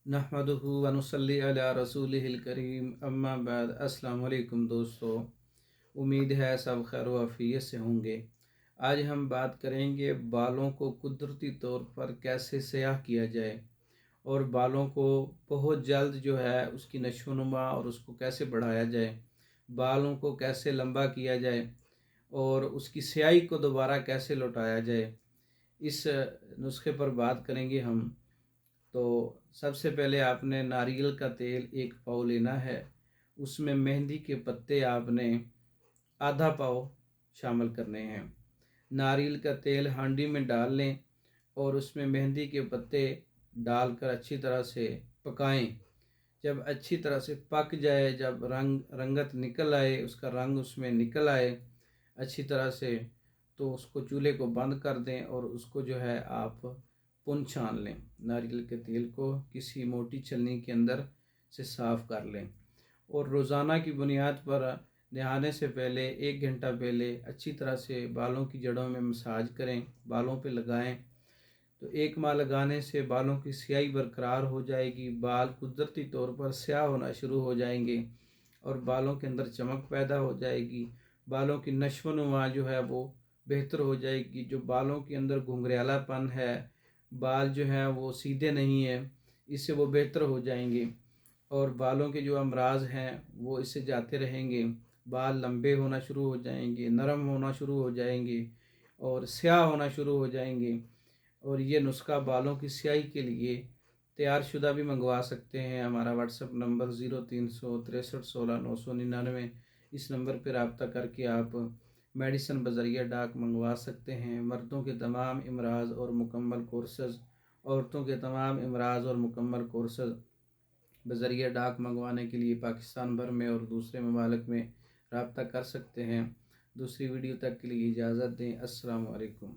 नहमदुहु व नुसल्ली अला रसूलिहिल करीम अम्मा बाद। अस्सलाम वालेकुम दोस्तों, उम्मीद है सब खैर व आफियत से होंगे। आज हम बात करेंगे बालों को कुदरती तौर पर कैसे स्याह किया जाए और बालों को बहुत जल्द जो है उसकी नशोनुमा और उसको कैसे बढ़ाया जाए, बालों को कैसे लंबा किया जाए और उसकी स्याही को दोबारा कैसे लौटाया जाए। इस नुस्खे पर बात करेंगे हम। तो सबसे पहले आपने नारियल का तेल 1 पाव लेना है। उसमें मेहंदी के पत्ते आपने आधा पाव शामिल करने हैं। नारियल का तेल हांडी में डाल लें और उसमें मेहंदी के पत्ते डालकर अच्छी तरह से पकाएं। जब अच्छी तरह से पक जाए, जब रंगत निकल आए, उसका रंग उसमें निकल आए अच्छी तरह से, तो उसको चूल्हे को बंद कर दें और उसको जो है आप पुन छान लें। नारियल के तेल को किसी मोटी छलनी के अंदर से साफ़ कर लें और रोज़ाना की बुनियाद पर नहाने से पहले 1 घंटा पहले अच्छी तरह से बालों की जड़ों में मसाज करें, बालों पे लगाएं। तो 1 माह लगाने से बालों की स्याही बरकरार हो जाएगी, बाल कुदरती तौर पर स्याह होना शुरू हो जाएंगे और बालों के अंदर चमक पैदा हो जाएगी। बालों की नशो नुमा जो है वो बेहतर हो जाएगी। जो बालों के अंदर घुंघरालापन है, बाल जो हैं वो सीधे नहीं है, इससे वो बेहतर हो जाएंगे और बालों के जो अमराज हैं वो इससे जाते रहेंगे। बाल लंबे होना शुरू हो जाएंगे, नरम होना शुरू हो जाएंगे और स्याह होना शुरू हो जाएंगे। और ये नुस्खा बालों की स्याही के लिए तैयार शुदा भी मंगवा सकते हैं। हमारा व्हाट्सअप नंबर 036316 999। इस नंबर पर रब्ता करके आप मेडिसन बज़रिया डाक मंगवा सकते हैं। मर्दों के तमाम इमराज और मुकम्मल कोर्सेज़, औरतों के तमाम इमराज और मुकम्मल कोर्सेज़ बज़रिया डाक मंगवाने के लिए पाकिस्तान भर में और दूसरे ममालिक में रब्ता कर सकते हैं। दूसरी वीडियो तक के लिए इजाज़त दें। अस्सलाम वालेकुम।